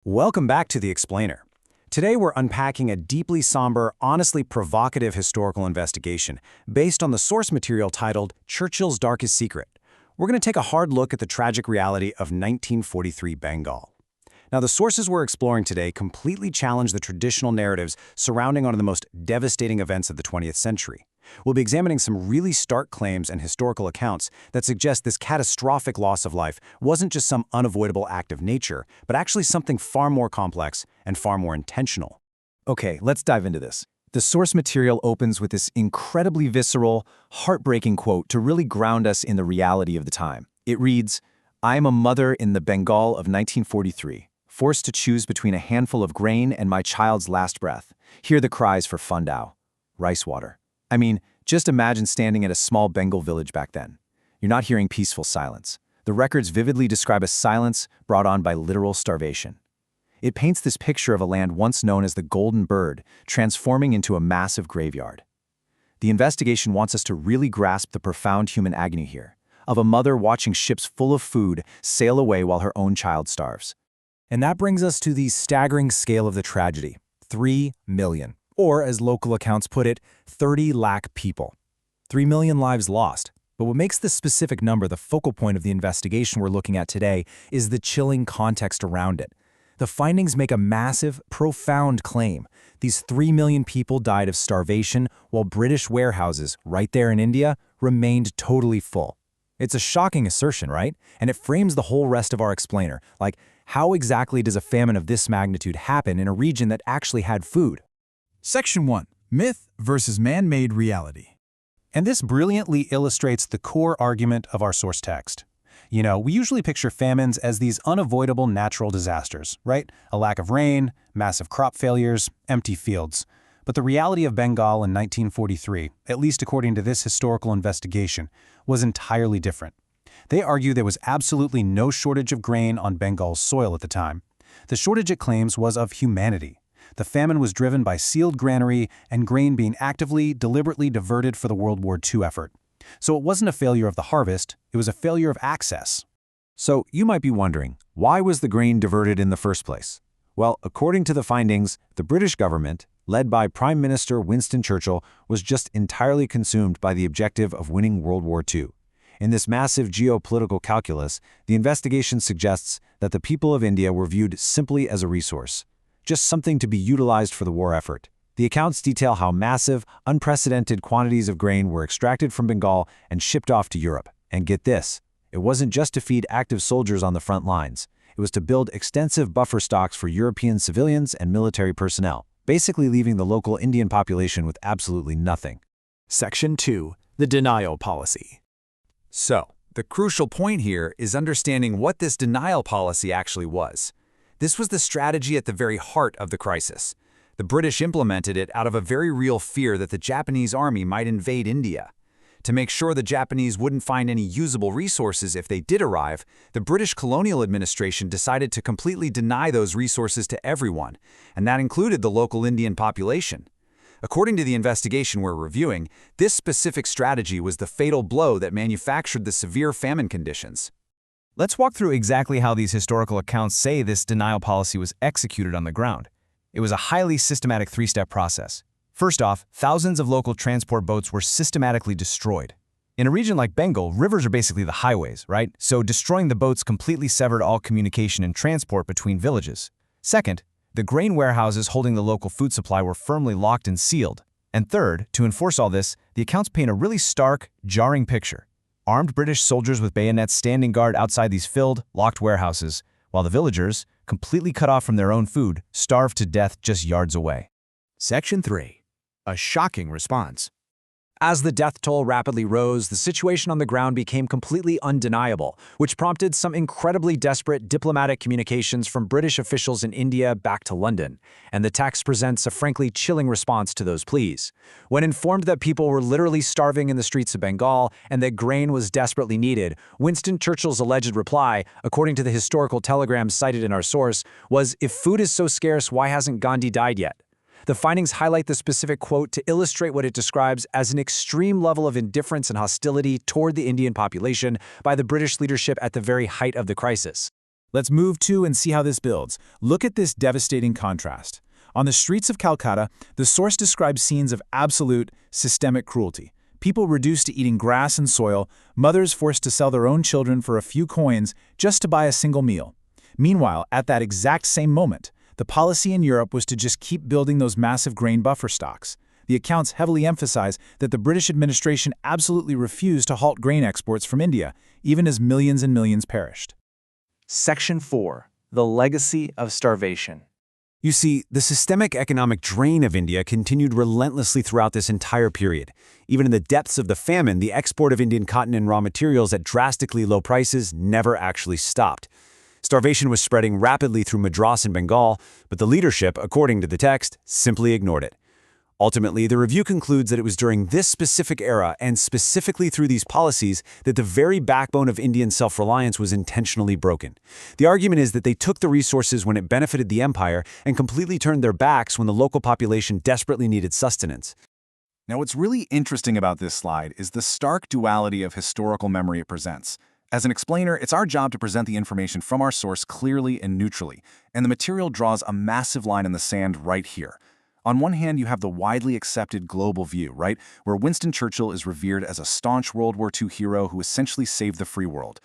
Welcome back to The Explainer. Today we're unpacking a deeply somber, honestly provocative historical investigation based on the source material titled Churchill's Darkest Secret. We're going to take a hard look at the tragic reality of 1943 Bengal. Now, the sources we're exploring today completely challenge the traditional narratives surrounding one of the most devastating events of the 20th century. We'll be examining some really stark claims and historical accounts that suggest this catastrophic loss of life wasn't just some unavoidable act of nature, but actually something far more complex and far more intentional. Okay, let's dive into this. The source material opens with this incredibly visceral, heartbreaking quote to really ground us in the reality of the time. It reads, "I am a mother in the Bengal of 1943, forced to choose between a handful of grain and my child's last breath. Hear the cries for fundao, rice water." I mean, just imagine standing at a small Bengal village back then. You're not hearing peaceful silence. The records vividly describe a silence brought on by literal starvation. It paints this picture of a land once known as the Golden Bird, transforming into a massive graveyard. The investigation wants us to really grasp the profound human agony here, of a mother watching ships full of food sail away while her own child starves. And that brings us to the staggering scale of the tragedy, 3 million. Or, as local accounts put it, 30 lakh people. 3 million lives lost. But what makes this specific number the focal point of the investigation we're looking at today is the chilling context around it. The findings make a massive, profound claim. These 3 million people died of starvation while British warehouses, right there in India, remained totally full. It's a shocking assertion, right? And it frames the whole rest of our explainer. Like, how exactly does a famine of this magnitude happen in a region that actually had food? Section 1. Myth versus man-made reality. And this brilliantly illustrates the core argument of our source text. You know, we usually picture famines as these unavoidable natural disasters, right? A lack of rain, massive crop failures, empty fields. But the reality of Bengal in 1943, at least according to this historical investigation, was entirely different. They argue there was absolutely no shortage of grain on Bengal's soil at the time. The shortage, it claims, was of humanity. The famine was driven by sealed granary and grain being actively, deliberately diverted for the World War II effort. So it wasn't a failure of the harvest, it was a failure of access. So you might be wondering, why was the grain diverted in the first place? Well, according to the findings, the British government, led by Prime Minister Winston Churchill, was just entirely consumed by the objective of winning World War II. In this massive geopolitical calculus, the investigation suggests that the people of India were viewed simply as a resource. Just something to be utilized for the war effort. The accounts detail how massive, unprecedented quantities of grain were extracted from Bengal and shipped off to Europe. And get this, it wasn't just to feed active soldiers on the front lines. It was to build extensive buffer stocks for European civilians and military personnel, basically leaving the local Indian population with absolutely nothing. Section 2. The denial policy. So, the crucial point here is understanding what this denial policy actually was. This was the strategy at the very heart of the crisis. The British implemented it out of a very real fear that the Japanese army might invade India. To make sure the Japanese wouldn't find any usable resources if they did arrive, the British colonial administration decided to completely deny those resources to everyone, and that included the local Indian population. According to the investigation we're reviewing, this specific strategy was the fatal blow that manufactured the severe famine conditions. Let's walk through exactly how these historical accounts say this denial policy was executed on the ground. It was a highly systematic three-step process. First off, thousands of local transport boats were systematically destroyed. In a region like Bengal, rivers are basically the highways, right? So destroying the boats completely severed all communication and transport between villages. Second, the grain warehouses holding the local food supply were firmly locked and sealed. And third, to enforce all this, the accounts paint a really stark, jarring picture. Armed British soldiers with bayonets standing guard outside these filled, locked warehouses, while the villagers, completely cut off from their own food, starved to death just yards away. Section 3. A shocking response. As the death toll rapidly rose, the situation on the ground became completely undeniable, which prompted some incredibly desperate diplomatic communications from British officials in India back to London, and the text presents a frankly chilling response to those pleas. When informed that people were literally starving in the streets of Bengal and that grain was desperately needed, Winston Churchill's alleged reply, according to the historical telegrams cited in our source, was, "If food is so scarce, why hasn't Gandhi died yet?" The findings highlight the specific quote to illustrate what it describes as an extreme level of indifference and hostility toward the Indian population by the British leadership at the very height of the crisis. Let's move to and see how this builds. Look at this devastating contrast. On the streets of Calcutta, the source describes scenes of absolute, systemic cruelty. People reduced to eating grass and soil, mothers forced to sell their own children for a few coins just to buy a single meal. Meanwhile, at that exact same moment, the policy in Europe was to just keep building those massive grain buffer stocks. The accounts heavily emphasize that the British administration absolutely refused to halt grain exports from India, even as millions and millions perished. Section 4. The Legacy of Starvation. You see, the systemic economic drain of India continued relentlessly throughout this entire period. Even in the depths of the famine, the export of Indian cotton and raw materials at drastically low prices never actually stopped. Starvation was spreading rapidly through Madras and Bengal, but the leadership, according to the text, simply ignored it. Ultimately, the review concludes that it was during this specific era and specifically through these policies that the very backbone of Indian self-reliance was intentionally broken. The argument is that they took the resources when it benefited the empire and completely turned their backs when the local population desperately needed sustenance. Now, what's really interesting about this slide is the stark duality of historical memory it presents. As an explainer, it's our job to present the information from our source clearly and neutrally, and the material draws a massive line in the sand right here. On one hand, you have the widely accepted global view, right, where Winston Churchill is revered as a staunch World War II hero who essentially saved the free world.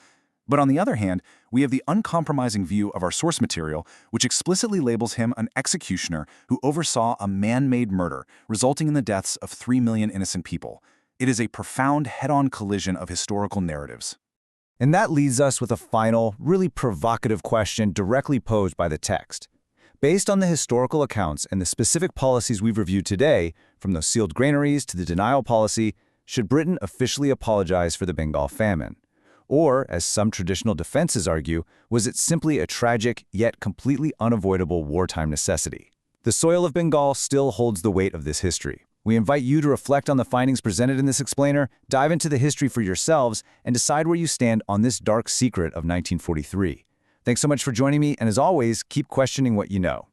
But on the other hand, we have the uncompromising view of our source material, which explicitly labels him an executioner who oversaw a man-made murder, resulting in the deaths of 3 million innocent people. It is a profound head-on collision of historical narratives. And that leaves us with a final, really provocative question directly posed by the text. Based on the historical accounts and the specific policies we've reviewed today, from those sealed granaries to the denial policy, should Britain officially apologize for the Bengal famine? Or, as some traditional defenses argue, was it simply a tragic yet completely unavoidable wartime necessity? The soil of Bengal still holds the weight of this history. We invite you to reflect on the findings presented in this explainer, dive into the history for yourselves, and decide where you stand on this dark secret of 1943. Thanks so much for joining me, and as always, keep questioning what you know.